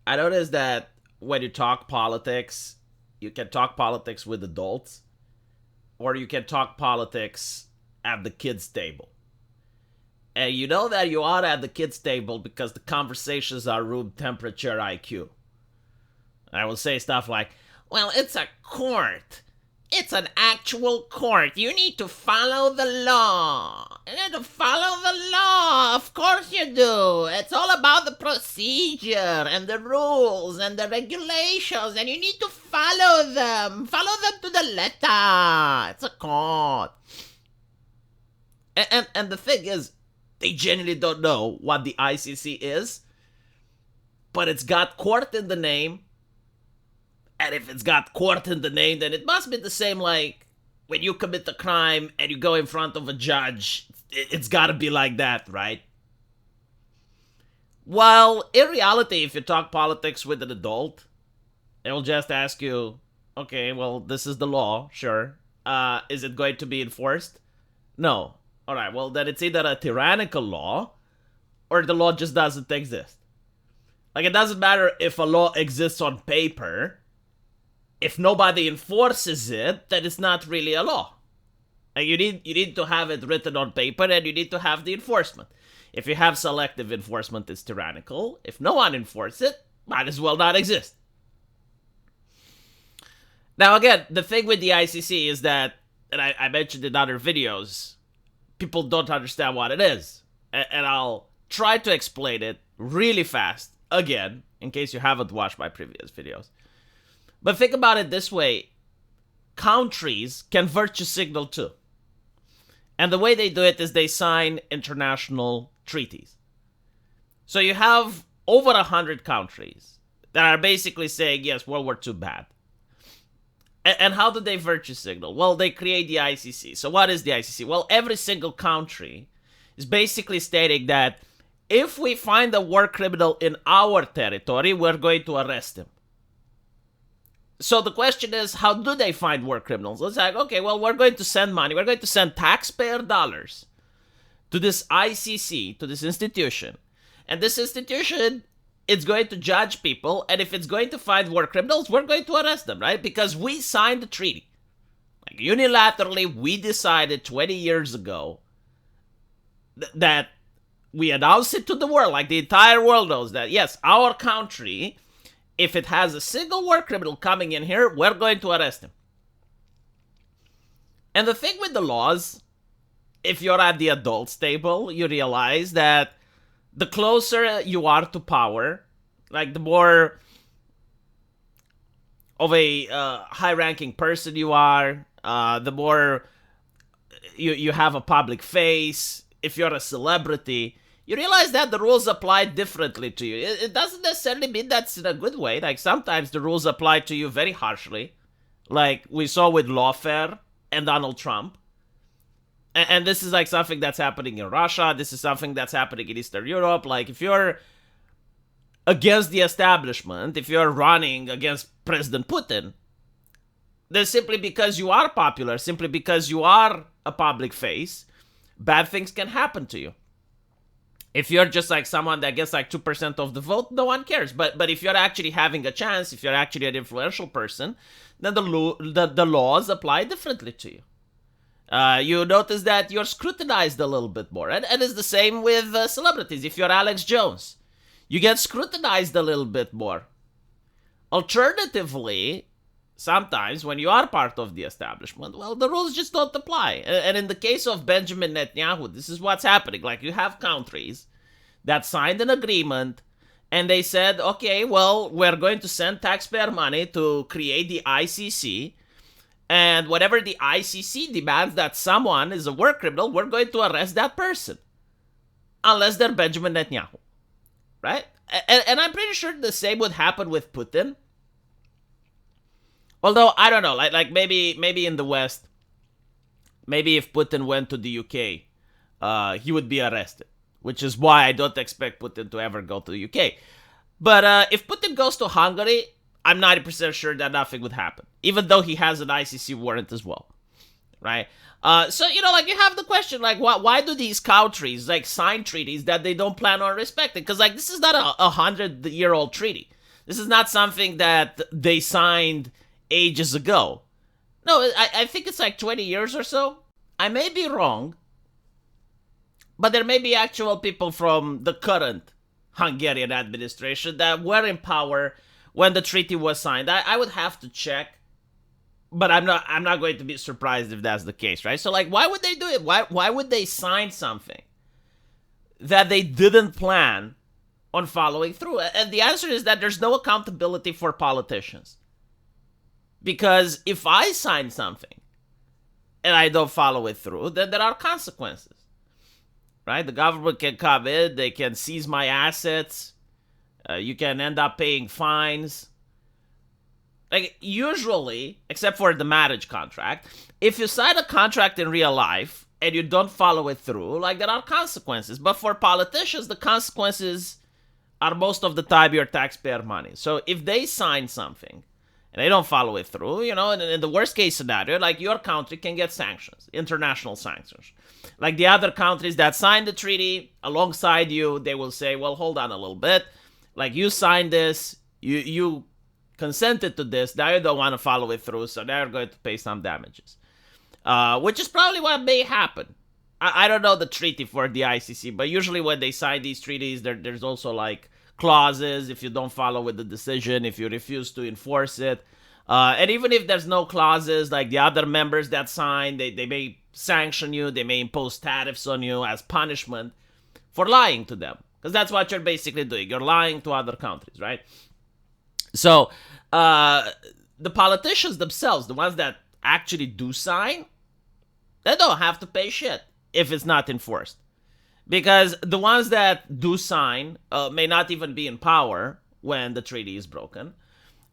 I noticed that when you talk politics, you can talk politics with adults, or you can talk politics at the kids' table. And you know that you are at the kids' table because the conversations are room temperature IQ. I will say stuff like, well, it's a court. It's an actual court. You need to follow the law. You need to follow the law. Of course you do. It's all about the procedure and the rules and the regulations, and you need to follow them. Follow them to the letter. It's a court. And the thing is, they genuinely don't know what the ICC is, but it's got court in the name. And if it's got court in the name, then it must be the same like when you commit a crime and you go in front of a judge. It's gotta be like that, right? Well, in reality, if you talk politics with an adult, they will just ask you, okay, well, this is the law, sure. Is it going to be enforced? No. Alright, well, then it's either a tyrannical law or the law just doesn't exist. Like, it doesn't matter if a law exists on paper. If nobody enforces it, then it's not really a law. And you need to have it written on paper, and you need to have the enforcement. If you have selective enforcement, it's tyrannical. If no one enforces it, might as well not exist. Now again, the thing with the ICC is that, and I mentioned in other videos, people don't understand what it is. And I'll try to explain it really fast, again, in case you haven't watched my previous videos. But think about it this way. Countries can virtue signal too. And the way they do it is they sign international treaties. So you have over 100 countries that are basically saying, yes, World War II bad. And how do they virtue signal? Well, they create the ICC. So what is the ICC? Well, every single country is basically stating that if we find a war criminal in our territory, we're going to arrest him. So the question is, how do they find war criminals? It's like, okay, well, we're going to send money. We're going to send taxpayer dollars to this ICC, to this institution. And this institution, it's going to judge people. And if it's going to find war criminals, we're going to arrest them, right? Because we signed the treaty. Like, unilaterally, we decided 20 years ago that we announced it to the world. Like, the entire world knows that, yes, our country, if it has a single war criminal coming in here, we're going to arrest him. And the thing with the laws, if you're at the adults table, you realize that the closer you are to power, like the more of a high-ranking person you are, the more you have a public face. If you're a celebrity, you realize that the rules apply differently to you. It doesn't necessarily mean that's in a good way. Like, sometimes the rules apply to you very harshly. Like we saw with lawfare and Donald Trump. And this is like something that's happening in Russia. This is something that's happening in Eastern Europe. Like, if you're against the establishment, if you're running against President Putin, then simply because you are popular, simply because you are a public face, bad things can happen to you. If you're just like someone that gets like 2% of the vote, no one cares. But if you're actually having a chance, if you're actually an influential person, then the laws apply differently to you. You notice that you're scrutinized a little bit more. And it's the same with celebrities. If you're Alex Jones, you get scrutinized a little bit more. Alternatively, sometimes when you are part of the establishment, well, the rules just don't apply. And in the case of Benjamin Netanyahu, this is what's happening. Like, you have countries that signed an agreement and they said, okay, well, we're going to send taxpayer money to create the ICC. And whatever the ICC demands that someone is a war criminal, we're going to arrest that person. Unless they're Benjamin Netanyahu. Right? And I'm pretty sure the same would happen with Putin. Although, I don't know, like maybe in the West, maybe if Putin went to the UK, he would be arrested. Which is why I don't expect Putin to ever go to the UK. But if Putin goes to Hungary, I'm 90% sure that nothing would happen. Even though he has an ICC warrant as well. Right? So, like, you have the question, like, why do these countries, like, sign treaties that they don't plan on respecting? Because, like, this is not a 100-year-old treaty. This is not something that they signed ages ago. No, I think it's like 20 years or so. I may be wrong, but there may be actual people from the current Hungarian administration that were in power when the treaty was signed. I would have to check, but I'm not going to be surprised if that's the case, right? So like, why would they do it? Why would they sign something that they didn't plan on following through? And the answer is that there's no accountability for politicians. Because if I sign something and I don't follow it through, then there are consequences. Right? The government can come in, they can seize my assets, you can end up paying fines. Like, usually, except for the marriage contract, if you sign a contract in real life and you don't follow it through, like, there are consequences. But for politicians, the consequences are most of the time your taxpayer money. So if they sign something and they don't follow it through, you know, and in the worst case scenario, like, your country can get sanctions, international sanctions. Like, the other countries that signed the treaty alongside you, they will say, well, hold on a little bit. Like, you signed this, you consented to this, now you don't want to follow it through, so they're going to pay some damages. Which is probably what may happen. I don't know the treaty for the ICC, but usually when they sign these treaties, there's also, like, clauses if you don't follow with the decision, if you refuse to enforce it. And even if there's no clauses, like the other members that sign, they may sanction you, they may impose tariffs on you as punishment for lying to them. Because that's what you're basically doing. You're lying to other countries, right? So, the politicians themselves, the ones that actually do sign, they don't have to pay shit if it's not enforced. Because the ones that do sign may not even be in power when the treaty is broken.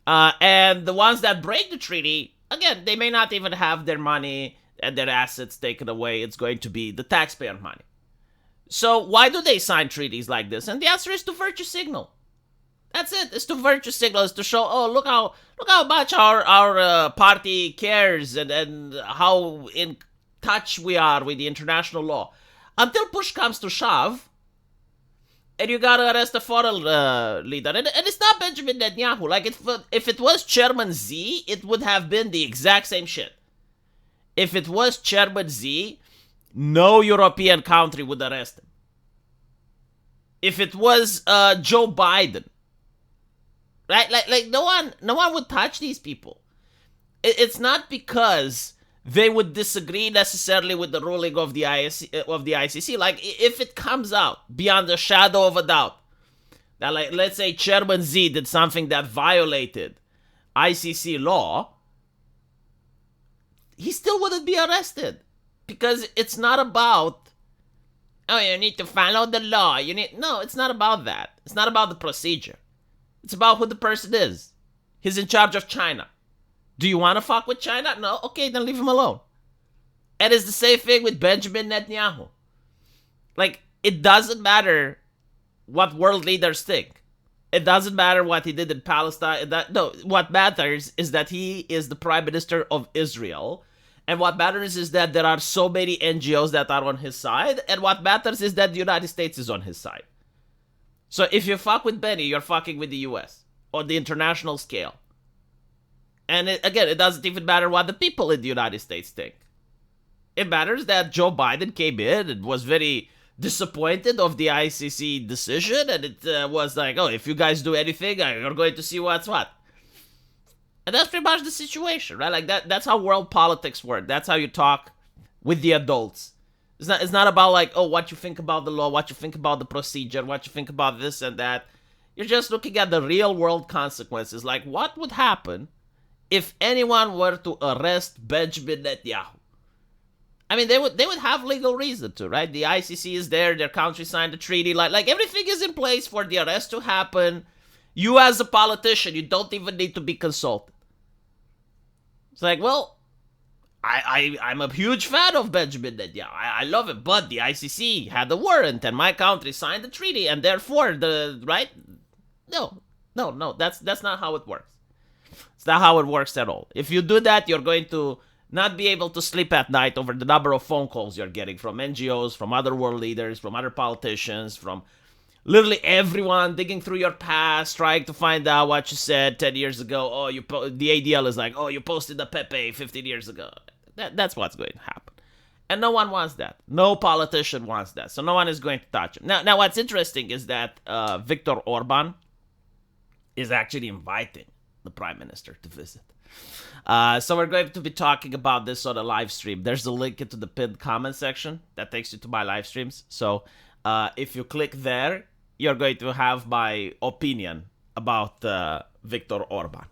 And the ones that break the treaty, again, they may not even have their money and their assets taken away. It's going to be the taxpayer money. So why do they sign treaties like this? And the answer is to virtue signal. That's it. It's to virtue signal. It's to show, oh, look how much our party cares and how in touch we are with the international law. Until push comes to shove, and you gotta arrest a foreign leader. And it's not Benjamin Netanyahu. Like, if it was Chairman Z, it would have been the exact same shit. If it was Chairman Z, no European country would arrest him. If it was Joe Biden, right? Like no one would touch these people. It's not because they would disagree necessarily with the ruling of the ICC. Like, if it comes out beyond a shadow of a doubt that, like, let's say Chairman Z did something that violated ICC law, he still wouldn't be arrested. Because it's not about, oh, you need to follow the law. No, it's not about that. It's not about the procedure. It's about who the person is. He's in charge of China. Do you want to fuck with China? No? Okay, then leave him alone. And it's the same thing with Benjamin Netanyahu. Like, it doesn't matter what world leaders think. It doesn't matter what he did in Palestine. What matters is that he is the Prime Minister of Israel. And what matters is that there are so many NGOs that are on his side. And what matters is that the United States is on his side. So if you fuck with Benny, you're fucking with the US on the international scale. And it doesn't even matter what the people in the United States think. It matters that Joe Biden came in and was very disappointed of the ICC decision. And it was like, oh, if you guys do anything, you're going to see what's what. And that's pretty much the situation, right? Like, that's how world politics work. That's how you talk with the adults. It's not about, like, oh, what you think about the law, what you think about the procedure, what you think about this and that. You're just looking at the real world consequences. Like, what would happen if anyone were to arrest Benjamin Netanyahu? I mean, they would have legal reason to, right? The ICC is there, their country signed the treaty, like everything is in place for the arrest to happen. You as a politician, you don't even need to be consulted. It's like, well, I'm a huge fan of Benjamin Netanyahu. I love it, but the ICC had a warrant and my country signed the treaty, and therefore right? No, that's not how it works. It's not how it works at all. If you do that, you're going to not be able to sleep at night over the number of phone calls you're getting from NGOs, from other world leaders, from other politicians, from literally everyone digging through your past, trying to find out what you said 10 years ago. Oh, the ADL is like, oh, you posted the Pepe 15 years ago. That's what's going to happen. And no one wants that. No politician wants that. So no one is going to touch him. Now what's interesting is that Viktor Orban is actually inviting the prime minister to visit. So we're going to be talking about this on a live stream. There's a link into the pinned comment section that takes you to my live streams. So if you click there, you're going to have my opinion about Viktor Orban.